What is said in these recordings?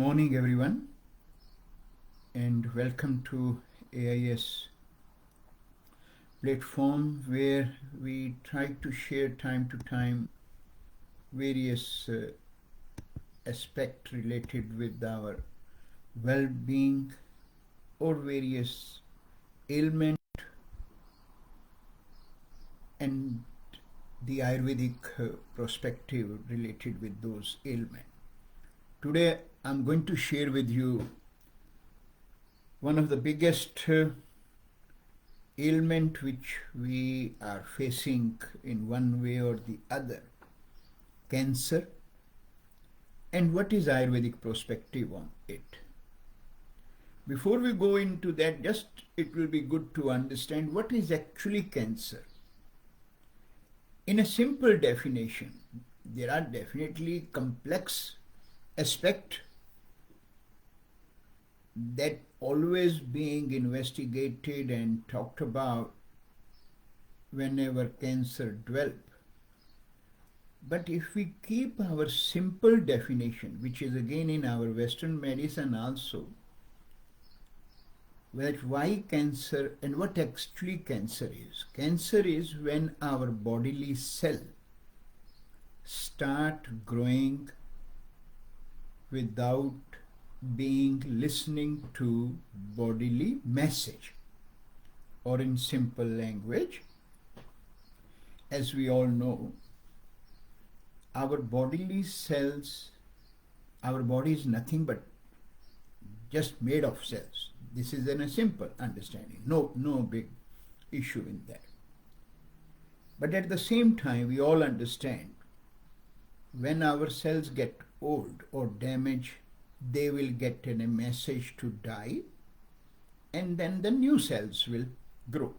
morning, everyone, and welcome to AIS platform where we try to share time to time various aspects related with our well-being or various ailment and the Ayurvedic perspective related with those ailments. Today I'm going to share with you one of the biggest ailment which we are facing in one way or the other, cancer, and what is Ayurvedic perspective on it. Before we go into that, it will be good to understand what is actually cancer. In a simple definition, there are definitely complex aspect that always being investigated and talked about whenever cancer develops. But if we keep our simple definition, which is again in our Western medicine also, that why cancer and what actually cancer is. Cancer is when our bodily cell start growing without being listening to bodily message, or in simple language, as we all know, our bodily cells, our body is nothing but just made of cells. This is in a simple understanding, no big issue in that. But at the same time, we all understand when our cells get old or damaged, they will get a message to die, and then the new cells will grow.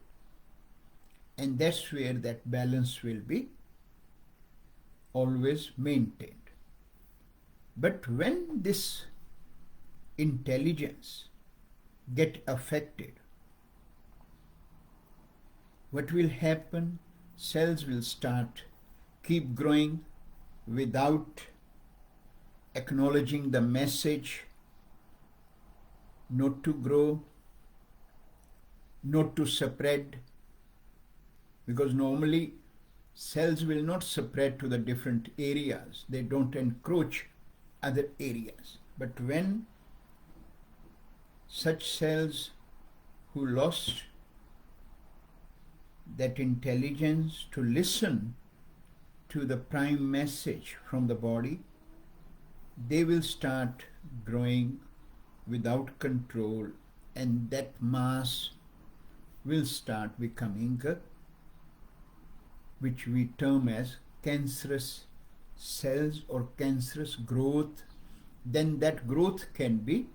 And that's where that balance will be always maintained. But when this intelligence get affected, what will happen? Cells will keep growing without acknowledging the message not to grow, not to spread, because normally cells will not spread to the different areas. They don't encroach other areas. But when such cells who lost that intelligence to listen to the prime message from the body, they will start growing without control, and that mass will start becoming which we term as cancerous cells or cancerous growth. Then that growth can be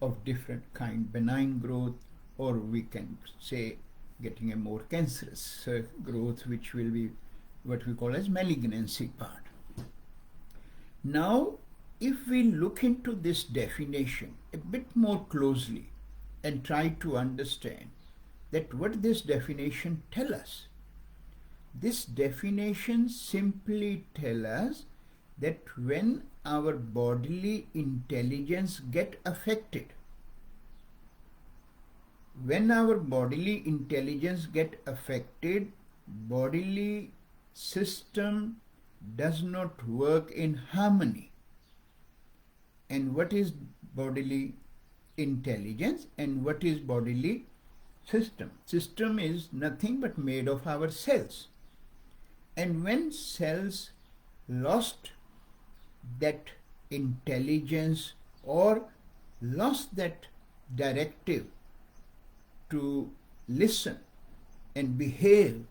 of different kind, benign growth, or we can say getting a more cancerous growth, which will be what we call as malignancy part. Now, if we look into this definition a bit more closely and try to understand that what this definition tells us, this definition simply tells us that when our bodily intelligence get affected, bodily system does not work in harmony. And what is bodily intelligence and what is bodily system? System is nothing but made of our cells. And when cells lost that intelligence or lost that directive to listen and behave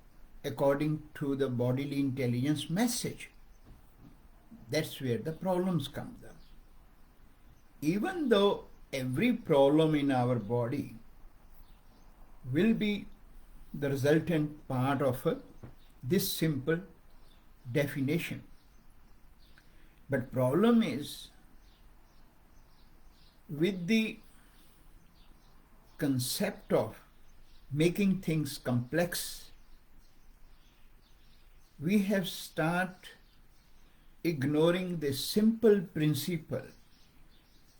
according to the bodily intelligence message, that's where the problems come up. Even though every problem in our body will be the resultant part of this simple definition, but problem is with the concept of making things complex, we have started ignoring the simple principle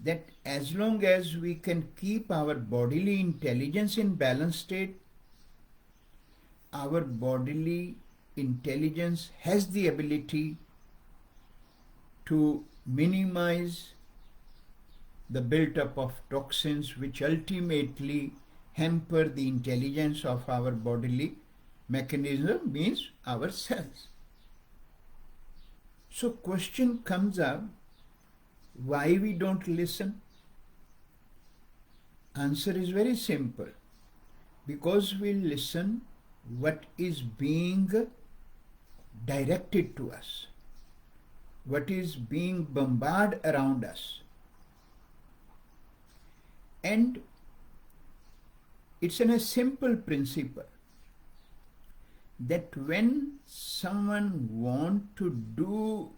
that as long as we can keep our bodily intelligence in balanced state, our bodily intelligence has the ability to minimize the build-up of toxins which ultimately hamper the intelligence of our bodily mechanism, means our cells. So question comes up, why we don't listen? Answer is very simple. Because we listen what is being directed to us, what is being bombarded around us. And it's in a simple principle that when someone wants to do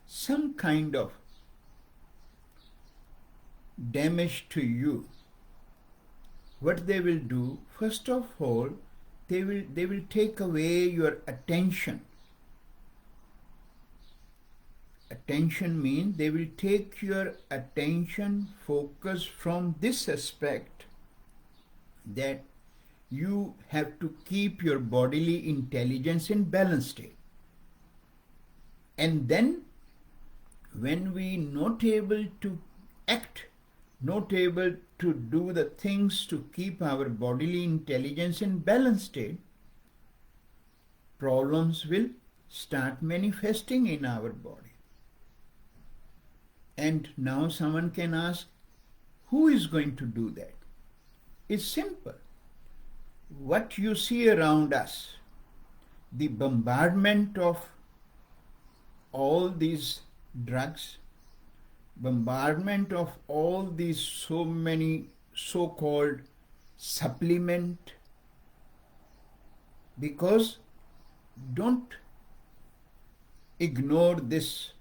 some kind of damage to you, what they will do, first of all, they will take away your attention. Attention means they will take your attention focus from this aspect that you have to keep your bodily intelligence in balanced state. And then when we not able to act, not able to do the things to keep our bodily intelligence in balanced state, problems will start manifesting in our body. And now someone can ask, who is going to do that? It's simple. What you see around us, the bombardment of all these drugs, bombardment of all these so many so-called supplement, because don't ignore this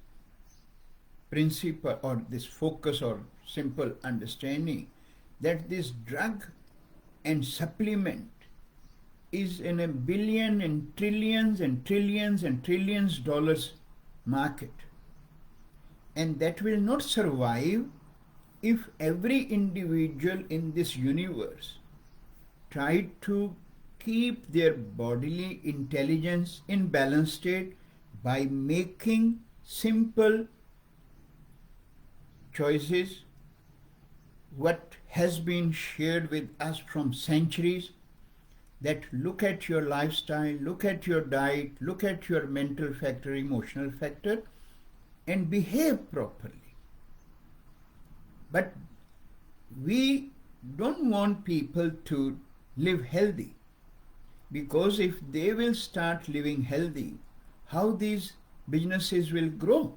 principle or this focus or simple understanding that this drug and supplement is in a billion and trillions and trillions and trillions dollars market, and that will not survive if every individual in this universe tried to keep their bodily intelligence in balanced state by making simple choices, what has been shared with us from centuries, that look at your lifestyle, look at your diet, look at your mental factor, emotional factor, and behave properly. But we don't want people to live healthy, because if they will start living healthy, how these businesses will grow?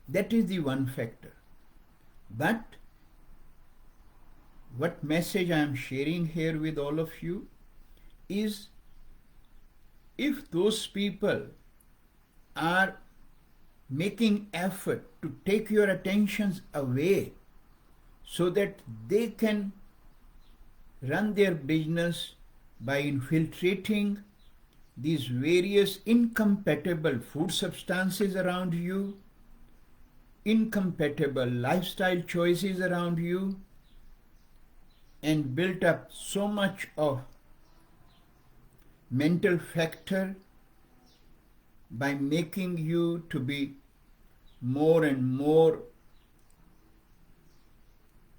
That is the one factor. But what message I am sharing here with all of you is, if those people are making effort to take your attentions away so that they can run their business by infiltrating these various incompatible food substances around you, incompatible lifestyle choices around you, and built up so much of mental factor by making you to be more and more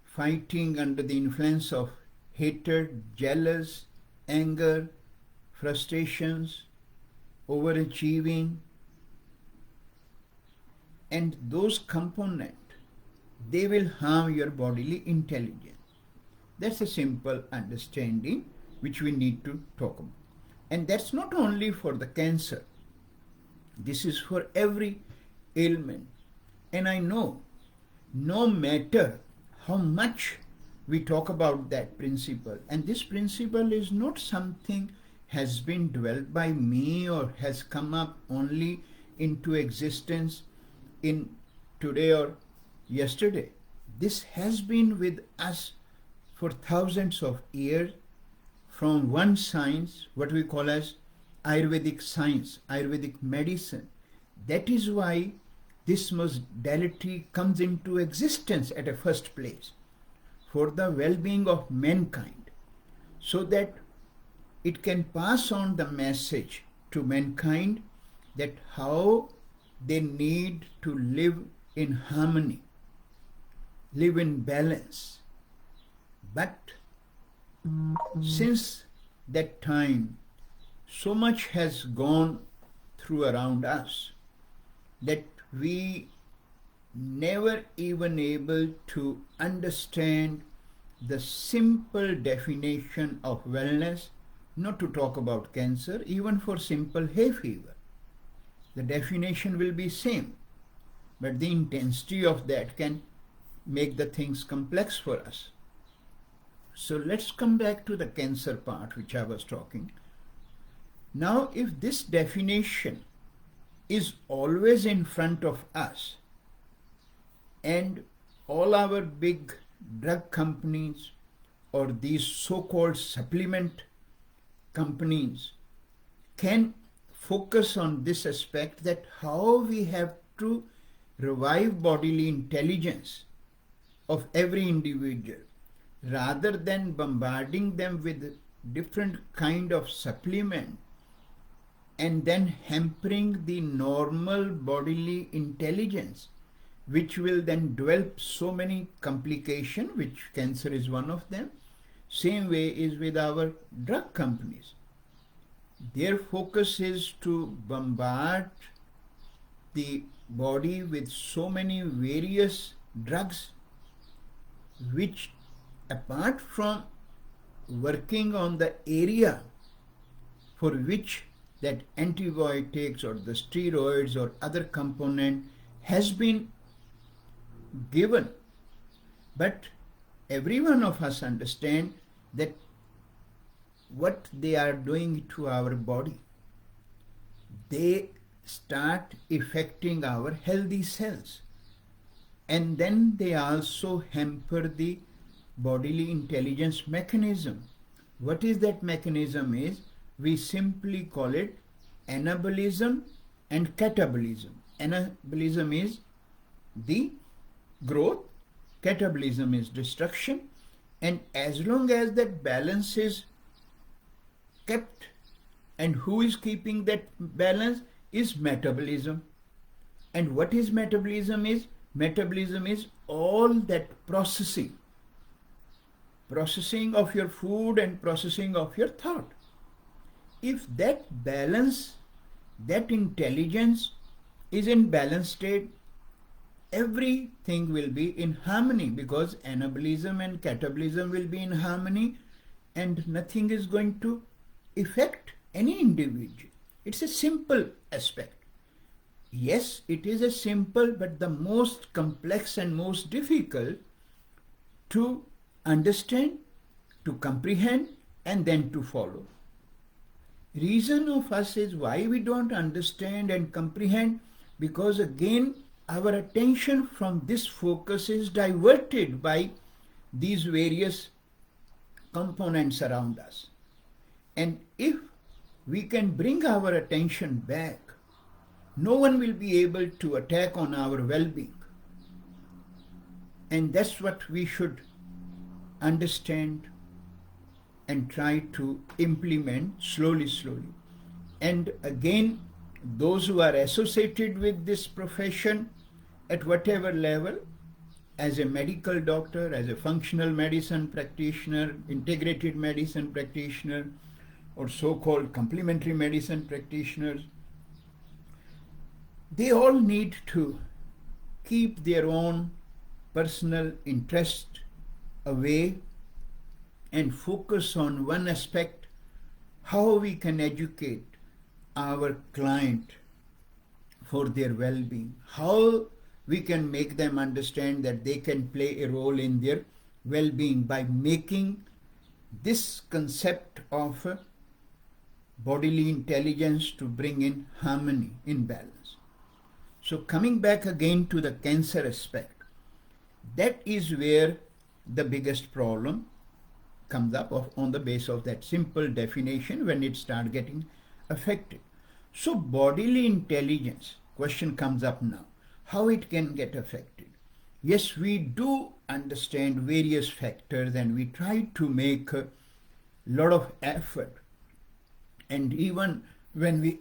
fighting under the influence of hatred, jealous, anger, frustrations, overachieving, and those components, they will harm your bodily intelligence. That's a simple understanding which we need to talk about. And that's not only for the cancer. This is for every ailment. And I know, no matter how much we talk about that principle, and this principle is not something has been developed by me or has come up only into existence in today or yesterday. This has been with us for thousands of years, from one science, what we call as Ayurvedic Science, Ayurvedic Medicine. That is why this modality comes into existence at a first place for the well-being of mankind, so that it can pass on the message to mankind that how they need to live in harmony, live in balance. But since that time, so much has gone through around us that we never even able to understand the simple definition of wellness, not to talk about cancer, even for simple hay fever. The definition will be same, but the intensity of that can make the things complex for us. So let's come back to the cancer part which I was talking. Now, if this definition is always in front of us, and all our big drug companies or these so-called supplement companies can focus on this aspect, that how we have to revive bodily intelligence of every individual, rather than bombarding them with different kind of supplement and then hampering the normal bodily intelligence, which will then develop so many complications, which cancer is one of them. Same way is with our drug companies. Their focus is to bombard the body with so many various drugs, which apart from working on the area for which that antibiotics or the steroids or other component has been given, but every one of us understand that what they are doing to our body, they start affecting our healthy cells, and then they also hamper the bodily intelligence mechanism. What is that mechanism is? We simply call it anabolism and catabolism. Anabolism is the growth, catabolism is destruction, and as long as that balance is kept, and who is keeping that balance is metabolism. And what is metabolism is? Metabolism is all that processing of your food and processing of your thought. If that balance, that intelligence is in balanced state, everything will be in harmony, because anabolism and catabolism will be in harmony, and nothing is going to affect any individual. It's a simple aspect. Yes, it is a simple, but the most complex and most difficult to understand, to comprehend, and then to follow. Reason of us is why we don't understand and comprehend, because again our attention from this focus is diverted by these various components around us. And if we can bring our attention back, no one will be able to attack on our well-being. And that's what we should understand and try to implement slowly. And again, those who are associated with this profession at whatever level, as a medical doctor, as a functional medicine practitioner, integrated medicine practitioner, or so-called complementary medicine practitioners, they all need to keep their own personal interest away and focus on one aspect: how we can educate our client for their well-being, how we can make them understand that they can play a role in their well-being by making this concept of bodily intelligence to bring in harmony, in balance. So coming back again to the cancer aspect, that is where the biggest problem comes up on the base of that simple definition when it starts getting affected. So bodily intelligence, question comes up now. how it can get affected. Yes, we do understand various factors and we try to make a lot of effort. And even when we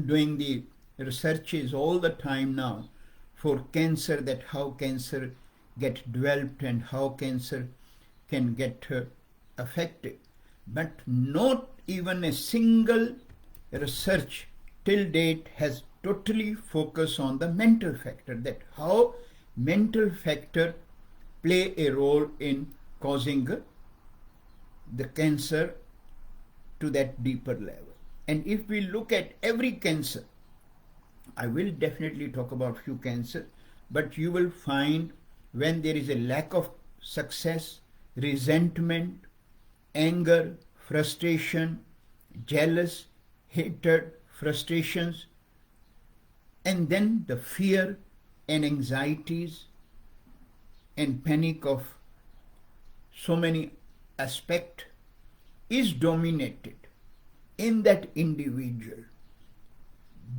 doing the researches all the time now for cancer, that how cancer get developed and how cancer can get affected. But not even a single research till date has totally focused on the mental factor, that how mental factor play a role in causing the cancer to that deeper level. And if we look at every cancer, I will definitely talk about few cancers, but you will find when there is a lack of success, resentment, anger, frustration, jealous, hatred, frustrations, and then the fear and anxieties and panic of so many aspects is dominated in that individual.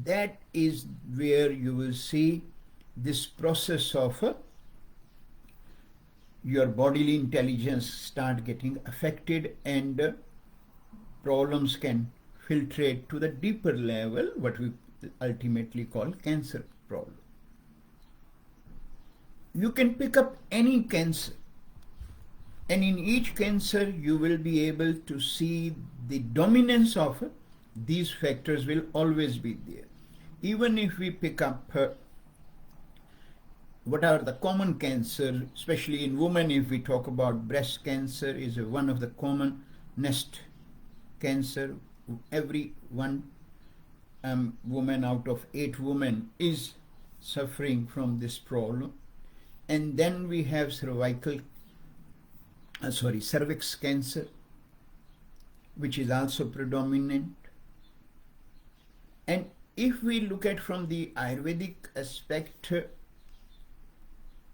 That is where you will see this process of your bodily intelligence start getting affected, and problems can filtrate to the deeper level, what we ultimately call cancer problem. You can pick up any cancer, and in each cancer you will be able to see the dominance of these factors will always be there. Even if we pick up what are the common cancer, especially in women, if we talk about breast cancer is one of the commonest cancer. Every one woman out of 8 women is suffering from this problem. And then we have cervix cancer, which is also predominant. And if we look at from the Ayurvedic aspect,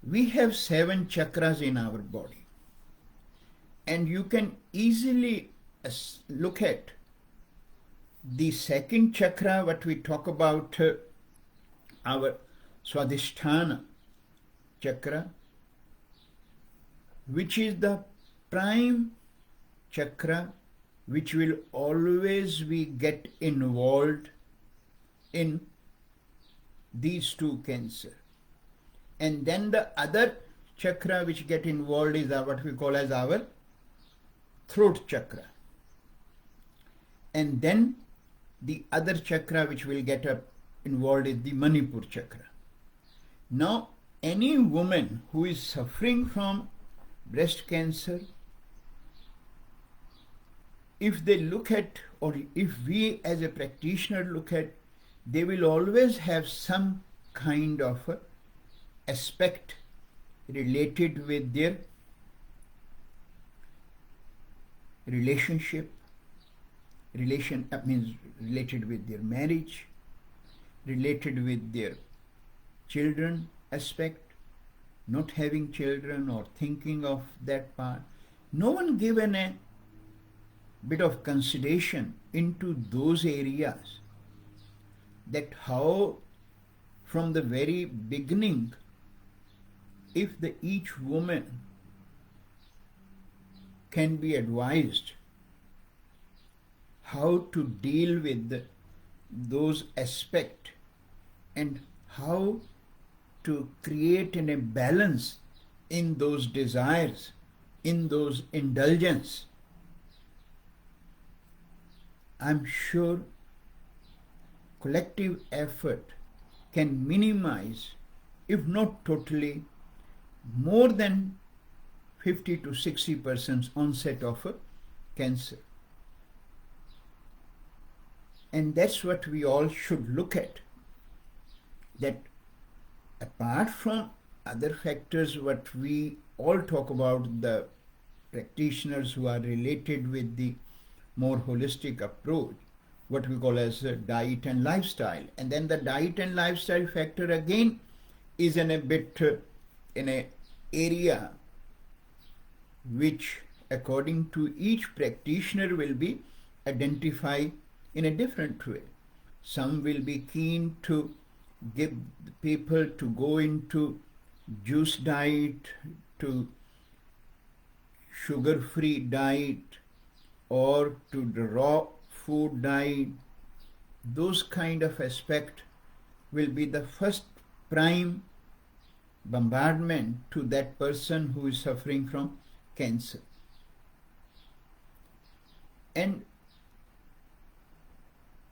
we have 7 chakras in our body. And you can easily look at the second chakra, what we talk about, our Swadhisthana chakra, which is the prime chakra, which will always be get involved in these 2 cancer. And then the other chakra which get involved is what we call as our throat chakra. And then the other chakra which will get involved is the Manipur chakra. Now, any woman who is suffering from breast cancer, if they look at, or if we as a practitioner look at, they will always have some kind of aspect related with their relationship, means related with their marriage, related with their children aspect, not having children or thinking of that part. No one given a bit of consideration into those areas, that how from the very beginning, if each woman can be advised how to deal with those aspects and how to create a balance in those desires, in those indulgence, I'm sure collective effort can minimize, if not totally, more than 50 to 60% onset of cancer. And that's what we all should look at, that apart from other factors what we all talk about, the practitioners who are related with the more holistic approach, what we call as diet and lifestyle. And then the diet and lifestyle factor again is in a bit in a area which according to each practitioner will be identified in a different way. Some will be keen to give people to go into juice diet, to sugar-free diet, or to the raw food diet. Those kind of aspect will be the first prime bombardment to that person who is suffering from cancer. And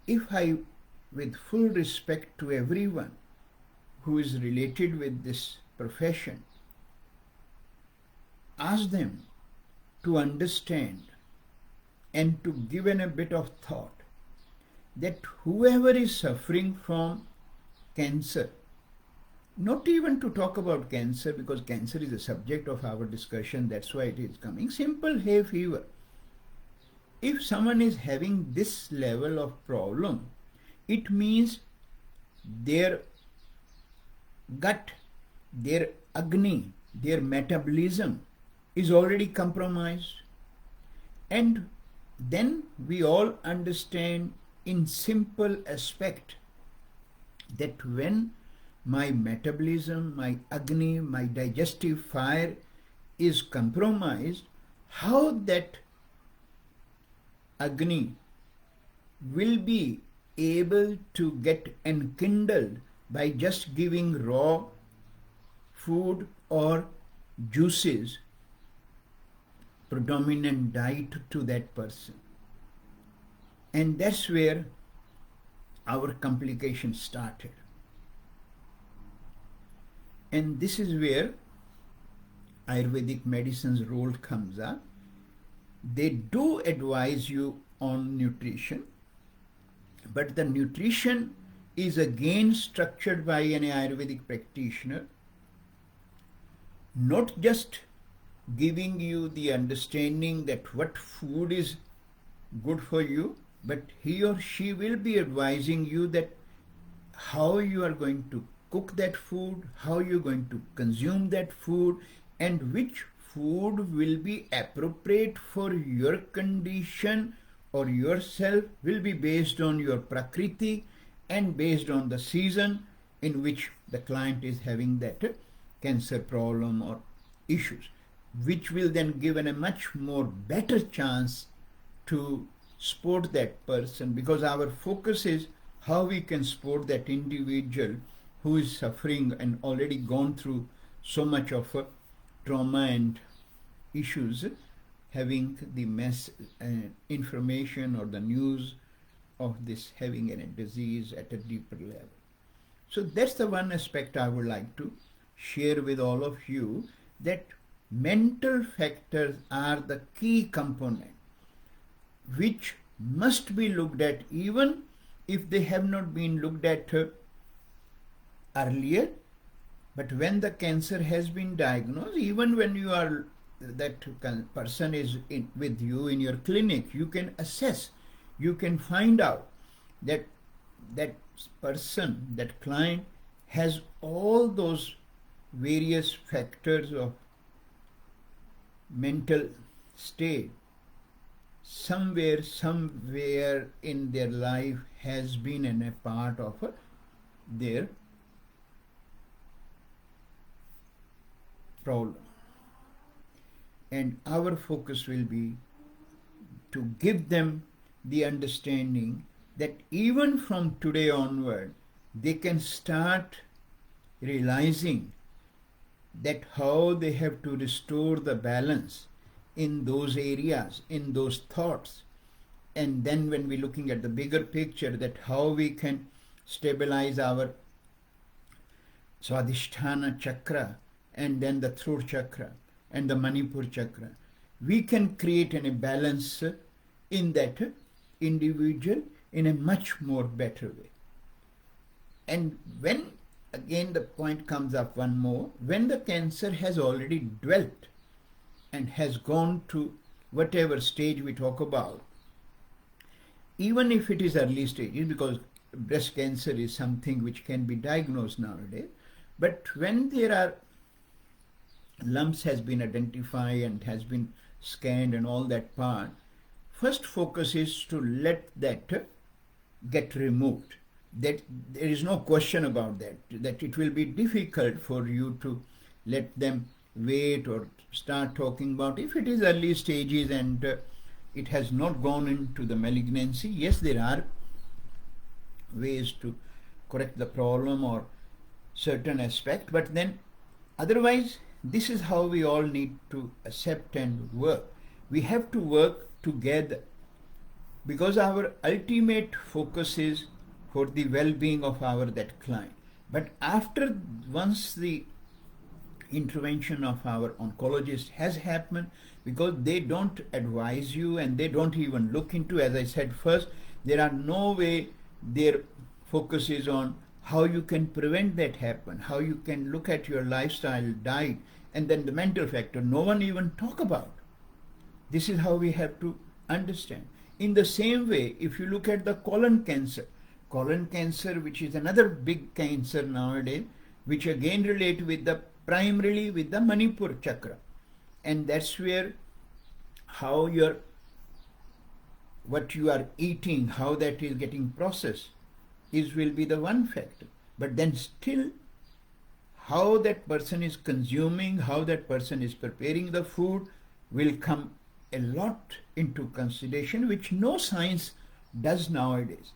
if I, with full respect to everyone who is related with this profession, ask them to understand and to give in a bit of thought that whoever is suffering from cancer, not even to talk about cancer because cancer is the subject of our discussion, that's why it is coming, simple hay fever. If someone is having this level of problem, it means their gut, their agni, their metabolism is already compromised. And then we all understand in simple aspect that when my metabolism, my agni, my digestive fire is compromised, how that agni will be able to get enkindled by just giving raw food or juices, predominant diet to that person. And that's where our complications started. And this is where Ayurvedic medicine's role comes up. They do advise you on nutrition, but the nutrition is again structured by an Ayurvedic practitioner, not just giving you the understanding that what food is good for you, but he or she will be advising you that how you are going to cook that food, how you're going to consume that food, and which food will be appropriate for your condition or yourself will be based on your prakriti and based on the season in which the client is having that cancer problem or issues, which will then give a much more better chance to support that person, because our focus is how we can support that individual who is suffering and already gone through so much of trauma and issues, having the information or the news of this having a disease at a deeper level. So that's the one aspect I would like to share with all of you, that mental factors are the key component which must be looked at even if they have not been looked at earlier. But when the cancer has been diagnosed, even when you are that person is with you in your clinic, you can assess, you can find out that that person, that client has all those various factors of mental state somewhere in their life has been a part of their problem. And our focus will be to give them the understanding that even from today onward, they can start realizing that how they have to restore the balance in those areas, in those thoughts. And then when we're looking at the bigger picture, that how we can stabilize our Swadhisthana chakra and then the throat chakra and the Manipur chakra, we can create a balance in that individual in a much more better way. And when, again the point comes up one more, when the cancer has already dwelt and has gone to whatever stage we talk about, even if it is early stages, because breast cancer is something which can be diagnosed nowadays, but when there are lumps has been identified and has been scanned and all that part, first focus is to let that get removed. that there is no question about that it will be difficult for you to let them wait or start talking about. If it is early stages and it has not gone into the malignancy, yes, there are ways to correct the problem or certain aspect, but then otherwise this is how we all need to accept and work. We have to work together because our ultimate focus is for the well-being of our that client. But after once the intervention of our oncologist has happened, because they don't advise you and they don't even look into, as I said first, there are no way their focus is on how you can prevent that happen, how you can look at your lifestyle, diet, and then the mental factor. No one even talk about. This is how we have to understand. In the same way, if you look at the colon cancer, which is another big cancer nowadays, which again relate with the primarily with the Manipur chakra, and that's where how what you are eating, how that is getting processed will be the one factor. But then still how that person is consuming, how that person is preparing the food will come a lot into consideration, which no science does nowadays.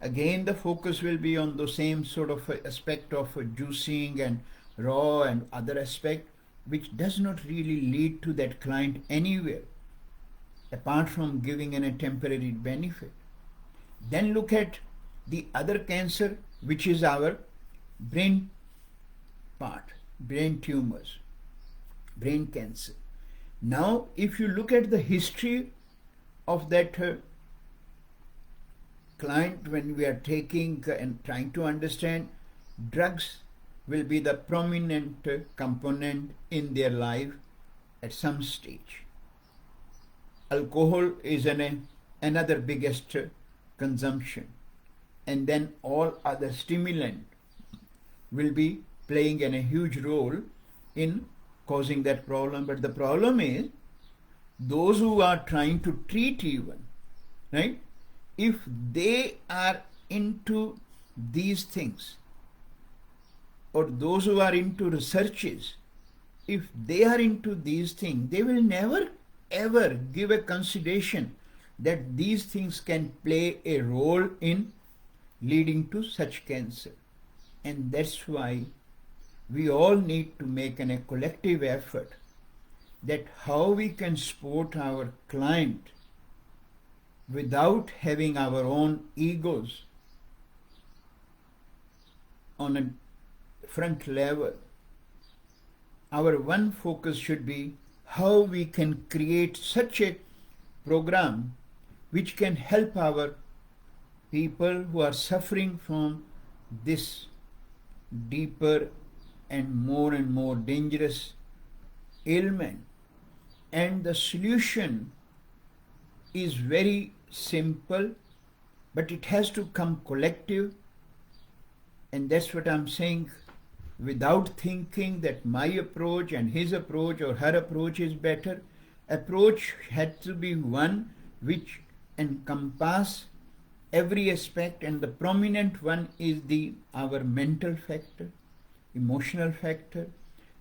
Again, the focus will be on the same sort of aspect of juicing and raw and other aspect, which does not really lead to that client anywhere apart from giving a temporary benefit. Then look at the other cancer, which is our brain part, brain tumors, brain cancer. Now, if you look at the history of that client, when we are taking and trying to understand, drugs will be the prominent component in their life at some stage. Alcohol is another biggest consumption, and then all other stimulant will be playing a huge role in causing that problem. But the problem is those who are trying to treat even, right? If they are into these things, or those who are into researches, if they are into these things, they will never ever give a consideration that these things can play a role in leading to such cancer. And that's why we all need to make a collective effort that how we can support our client without having our own egos on a front level. Our one focus should be how we can create such a program which can help our people who are suffering from this deeper and more dangerous ailment. And the solution is very simple, but it has to come collective. And that's what I'm saying. Without thinking that my approach and his approach or her approach is better, approach had to be one which encompass every aspect, and the prominent one is our mental factor, emotional factor.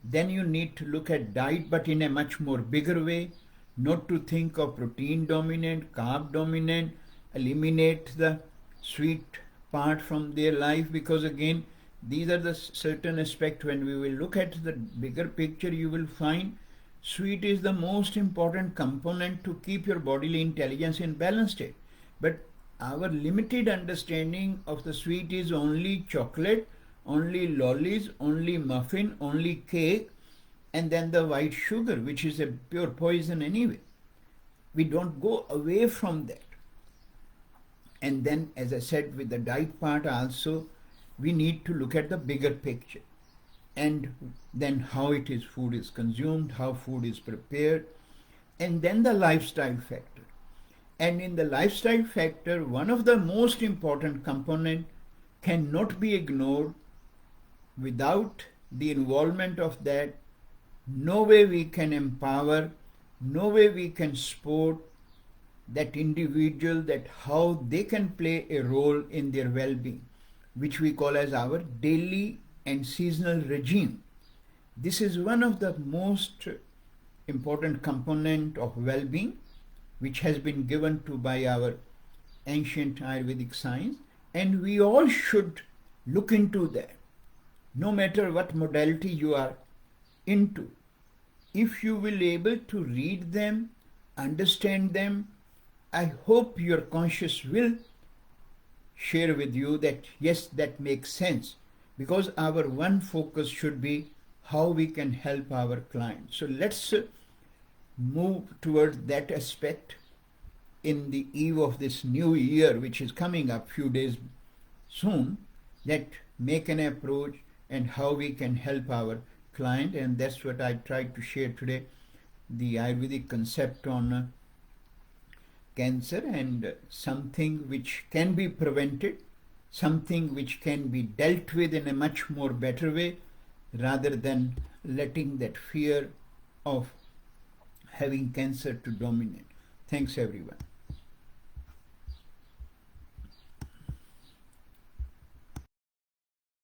Then you need to look at diet, but in a much more bigger way, not to think of protein dominant, carb dominant, eliminate the sweet part from their life, because again, these are the certain aspects. When we will look at the bigger picture, you will find sweet is the most important component to keep your bodily intelligence in balanced state. But our limited understanding of the sweet is only chocolate, only lollies, only muffin, only cake, and then the white sugar, which is a pure poison anyway. We don't go away from that. And then, as I said, with the diet part also, we need to look at the bigger picture, and then how food is consumed, how food is prepared, and then the lifestyle factor. And in the lifestyle factor, one of the most important component cannot be ignored. Without the involvement of that, no way we can empower, no way we can support that individual, that how they can play a role in their well-being. which we call as our daily and seasonal regime. This is one of the most important component of well-being, which has been given to by our ancient Ayurvedic science, and we all should look into that, no matter what modality you are into. If you will able to read them, understand them, I hope your conscious will share with you that yes, that makes sense, because our one focus should be how we can help our clients. So let's move towards that aspect in the eve of this new year, which is coming up few days soon, that make an approach and how we can help our client. And that's what I tried to share today, the Ayurvedic concept on cancer, and something which can be prevented, something which can be dealt with in a much more better way, rather than letting that fear of having cancer to dominate. Thanks everyone.